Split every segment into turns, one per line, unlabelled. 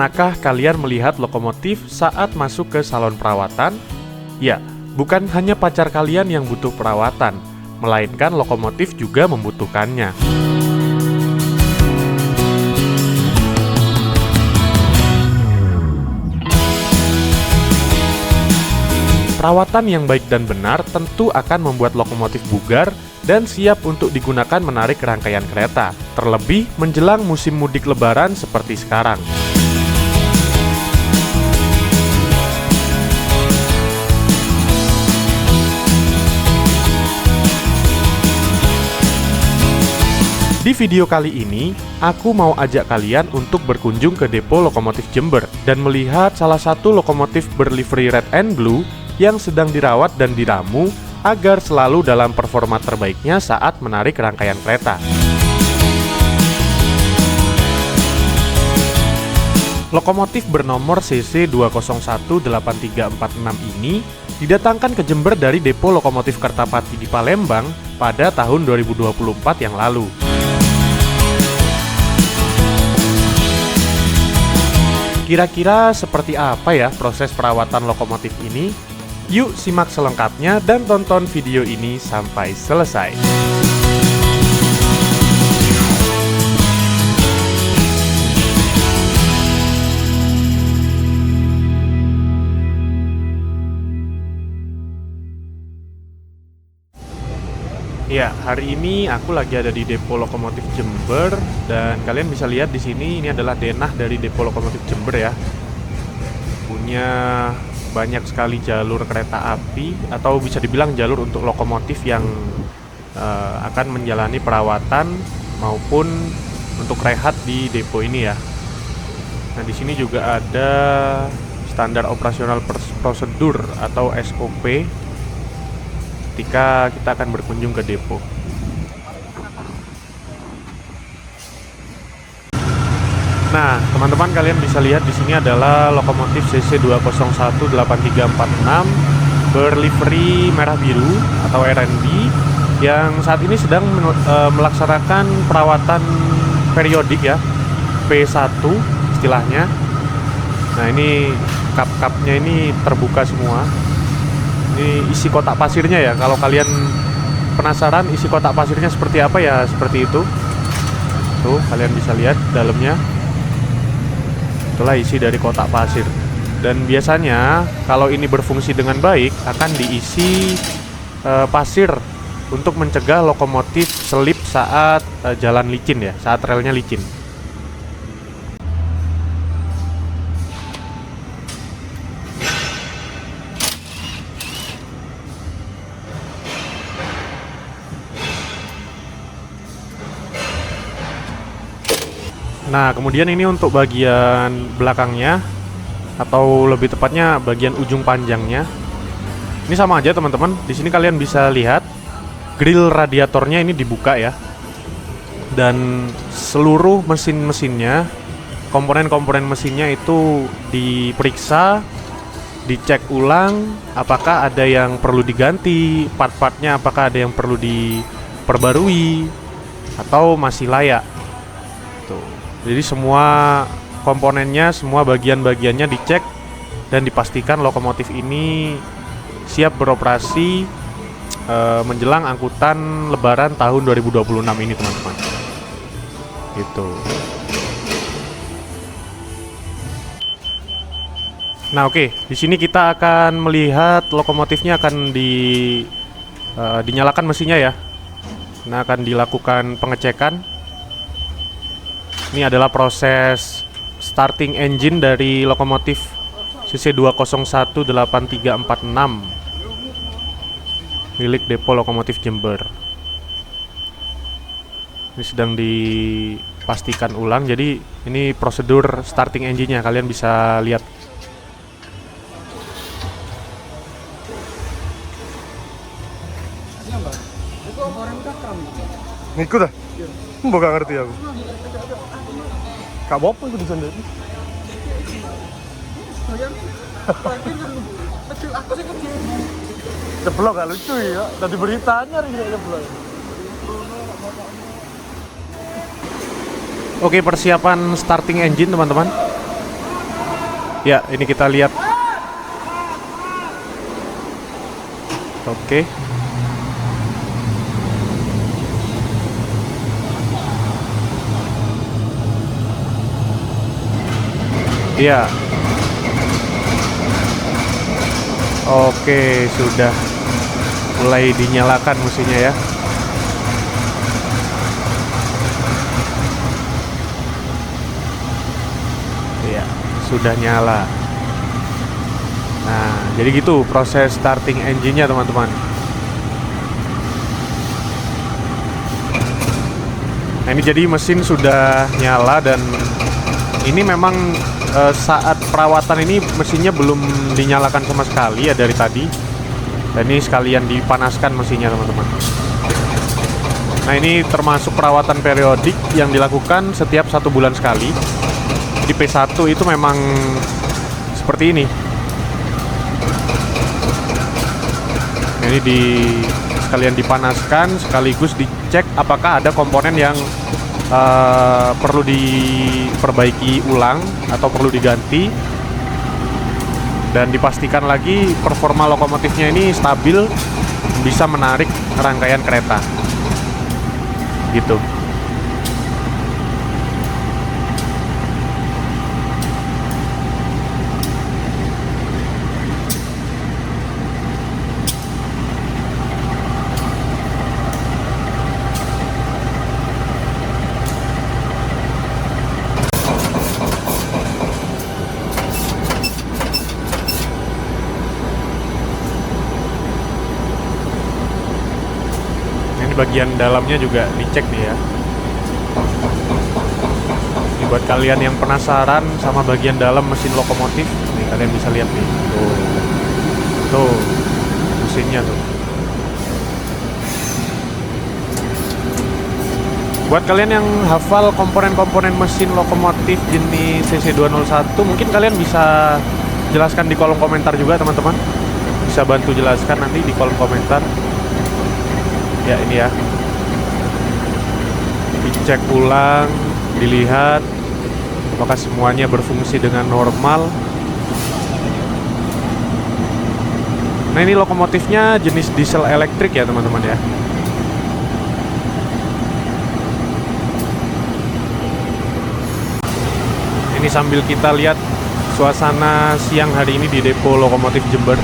Pernahkah kalian melihat lokomotif saat masuk ke salon perawatan? Ya, bukan hanya pacar kalian yang butuh perawatan, melainkan lokomotif juga membutuhkannya. Perawatan yang baik dan benar tentu akan membuat lokomotif bugar dan siap untuk digunakan menarik rangkaian kereta, terlebih menjelang musim mudik lebaran seperti sekarang. Di video kali ini, aku mau ajak kalian untuk berkunjung ke depo lokomotif Jember dan melihat salah satu lokomotif berlivery red and blue yang sedang dirawat dan diramu agar selalu dalam performa terbaiknya saat menarik rangkaian kereta. Lokomotif bernomor CC 2018346 ini didatangkan ke Jember dari depo lokomotif Kertapati di Palembang pada tahun 2024 yang lalu. Kira-kira seperti apa ya proses perawatan lokomotif ini? Yuk simak selengkapnya dan tonton video ini sampai selesai. Ya, hari ini aku lagi ada di depo lokomotif Jember dan kalian bisa lihat di sini ini adalah denah dari depo lokomotif Jember ya. Punya banyak sekali jalur kereta api atau bisa dibilang jalur untuk lokomotif yang akan menjalani perawatan maupun untuk rehat di depo ini ya. Nah, di sini juga ada standar operasional prosedur atau SOP ketika kita akan berkunjung ke depo. Nah, teman-teman kalian bisa lihat di sini adalah lokomotif CC 2018346 berlivery merah biru atau RNB yang saat ini sedang melaksanakan perawatan periodik ya, P1 istilahnya. Nah, ini kap-kapnya ini terbuka semua. Ini isi kotak pasirnya ya. Kalau kalian penasaran isi kotak pasirnya seperti apa ya, seperti itu. Tuh, kalian bisa lihat dalamnya. Itulah isi dari kotak pasir. Dan biasanya kalau ini berfungsi dengan baik akan diisi pasir untuk mencegah lokomotif selip saat jalan licin ya, saat relnya licin. Nah, kemudian ini untuk bagian belakangnya atau lebih tepatnya bagian ujung panjangnya. Ini sama aja teman-teman. Di sini kalian bisa lihat grill radiatornya ini dibuka ya. Dan seluruh mesin-mesinnya, komponen-komponen mesinnya itu diperiksa, dicek ulang apakah ada yang perlu diganti, part-partnya apakah ada yang perlu diperbarui atau masih layak. Tuh. Jadi semua komponennya, semua bagian-bagiannya dicek dan dipastikan lokomotif ini siap beroperasi menjelang angkutan Lebaran tahun 2026 ini teman-teman. Gitu. Nah, oke, di sini kita akan melihat lokomotifnya akan dinyalakan mesinnya ya. Nah, akan dilakukan pengecekan. Ini adalah proses starting engine dari lokomotif CC 2018346 milik depo lokomotif Jember. Ini sedang dipastikan ulang. Jadi ini prosedur starting engine-nya, kalian bisa lihat.
Ngikut ah? Mbak gak ngerti aku. Kak Bopo itu di sana. Ceblok gak lucu ya. Tadi beritanya nih ceblok.
Oke, persiapan starting engine teman-teman. Ya, ini kita lihat. Oke. Iya. Oke, sudah mulai dinyalakan mesinnya ya. Iya, sudah nyala. Nah, jadi gitu proses starting engine-nya, teman-teman. Nah, ini jadi mesin sudah nyala dan ini memang saat perawatan ini mesinnya belum dinyalakan sama sekali ya dari tadi. Dan ini sekalian dipanaskan mesinnya, teman-teman. Nah, ini termasuk perawatan periodik yang dilakukan setiap 1 bulan sekali. Di P1 itu memang seperti ini. Ini sekalian dipanaskan sekaligus dicek apakah ada komponen yang perlu diperbaiki ulang atau perlu diganti, dan dipastikan lagi performa lokomotifnya ini stabil, bisa menarik rangkaian kereta gitu. Bagian dalamnya juga dicek nih ya. Ini buat kalian yang penasaran sama bagian dalam mesin lokomotif, nih kalian bisa lihat nih. Tuh mesinnya tuh. Buat kalian yang hafal komponen-komponen mesin lokomotif jenis CC201, mungkin kalian bisa jelaskan di kolom komentar juga, teman-teman. Bisa bantu jelaskan nanti di kolom komentar. Ya, ini ya, dicek ulang, dilihat apakah semuanya berfungsi dengan normal. Nah, ini lokomotifnya jenis diesel elektrik ya, teman-teman ya. Ini sambil kita lihat suasana siang hari ini di depo lokomotif Jember.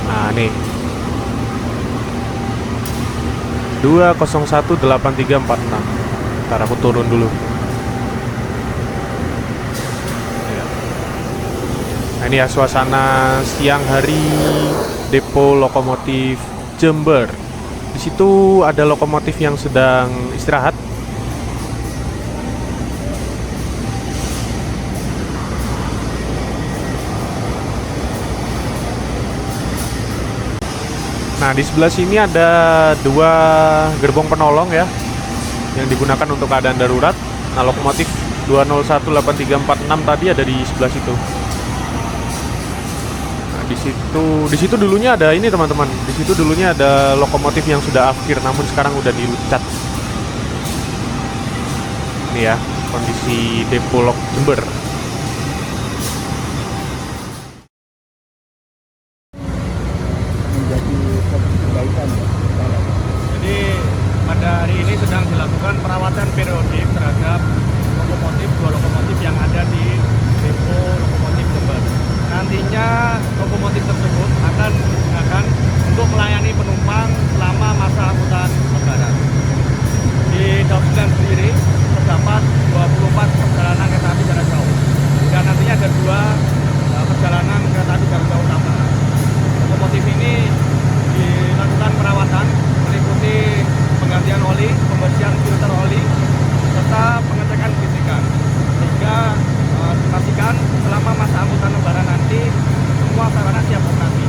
Nah, nih 2018346. Ntar aku turun dulu. Nah, ini ya suasana siang hari depo lokomotif Jember. Di situ ada lokomotif yang sedang istirahat. Nah, di sebelah sini ada 2 gerbong penolong ya, yang digunakan untuk keadaan darurat. Nah, lokomotif 2018346 tadi ada di sebelah situ. Nah, di situ dulunya ada ini, teman-teman. Di situ dulunya ada lokomotif yang sudah akhir, namun sekarang udah dicat. Ini ya kondisi depo lok Jember. Jadi pada hari ini sedang dilakukan perawatan periodik terhadap dua lokomotif yang ada di depo lokomotif Jember. Nantinya lokomotif tersebut akan digunakan untuk melayani penumpang selama masa angkutan lebaran. Di Daup 9 sendiri terdapat 24 perjalanan kereta api jarak jauh, dan nantinya ada 2 perjalanan kereta api jarak jauh tambahan. Lokomotif ini dilakukan perawatan meliputi penggantian oli, pembersihan filter oli, serta pengecekan kelistrikan, sehingga dipastikan selama masa angkutan lebaran nanti semua sarana siap operasi.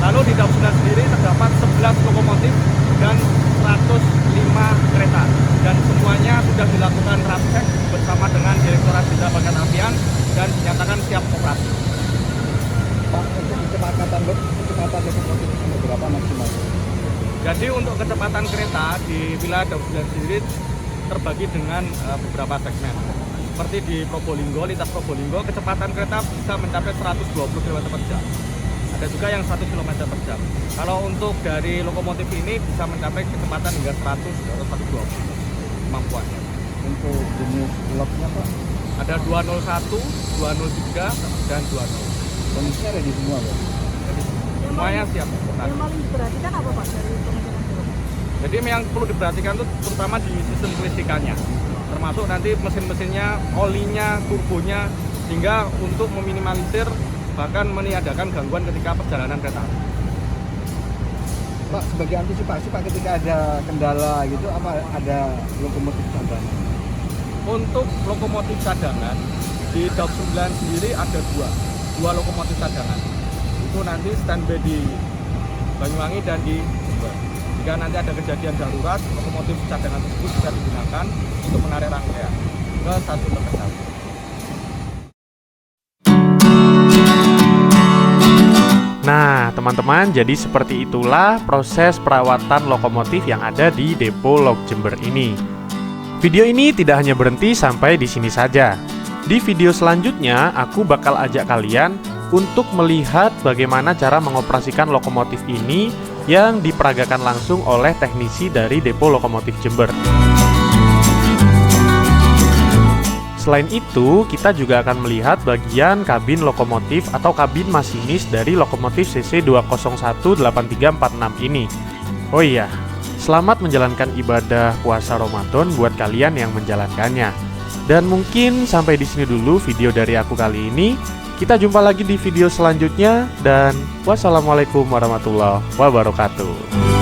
Lalu di Daup 9 sendiri terdapat 11 lokomotif dan 105 kereta, dan semuanya sudah dilakukan rapcek bersama dengan Direktorat Jenderal Perkereta Apian dan dinyatakan siap operasi.
Pak, untuk kecepatan lokomotif berapa maksimal?
Jadi untuk kecepatan kereta di wilayah Daup 9 sendiri terbagi dengan beberapa segmen.
Seperti di Probolinggo, lintas Probolinggo, kecepatan kereta bisa mencapai 120 km per jam. Ada juga yang 1 km per jam. Kalau untuk dari lokomotif ini bisa mencapai kecepatan hingga 100 atau 120 kemampuannya.
Untuk jenis lotnya Pak,
Ada 201, 203, dan 20.
kondisinya ready semua Pak.
Jadi semuanya siap.
Yang paling diperhatikan apa Pak dari pengembangan drone?
Jadi yang perlu diperhatikan itu terutama di sistem kelistrikannya, termasuk nanti mesin-mesinnya, olinya, turbonya, hingga untuk meminimalisir bahkan meniadakan gangguan ketika perjalanan kereta.
Pak, sebagai antisipasi Pak, ketika ada kendala gitu, apa ada lokomotif cadangan?
Untuk lokomotif cadangan di Daup 9 sendiri ada dua lokomotif cadangan. Itu nanti standby di Banyuwangi dan di Jember. Jika nanti ada kejadian darurat, lokomotif cadangan tersebut bisa digunakan untuk menarik rangkaian ke stasiun terdekat.
Nah, teman-teman, jadi seperti itulah proses perawatan lokomotif yang ada di Depo Lok Jember ini. Video ini tidak hanya berhenti sampai di sini saja. Di video selanjutnya, aku bakal ajak kalian untuk melihat bagaimana cara mengoperasikan lokomotif ini yang diperagakan langsung oleh teknisi dari Depo Lokomotif Jember. Selain itu, kita juga akan melihat bagian kabin lokomotif atau kabin masinis dari lokomotif CC 2018346 ini. Oh iya, selamat menjalankan ibadah puasa Ramadan buat kalian yang menjalankannya. Dan mungkin sampai di sini dulu video dari aku kali ini. Kita jumpa lagi di video selanjutnya dan wassalamualaikum warahmatullahi wabarakatuh.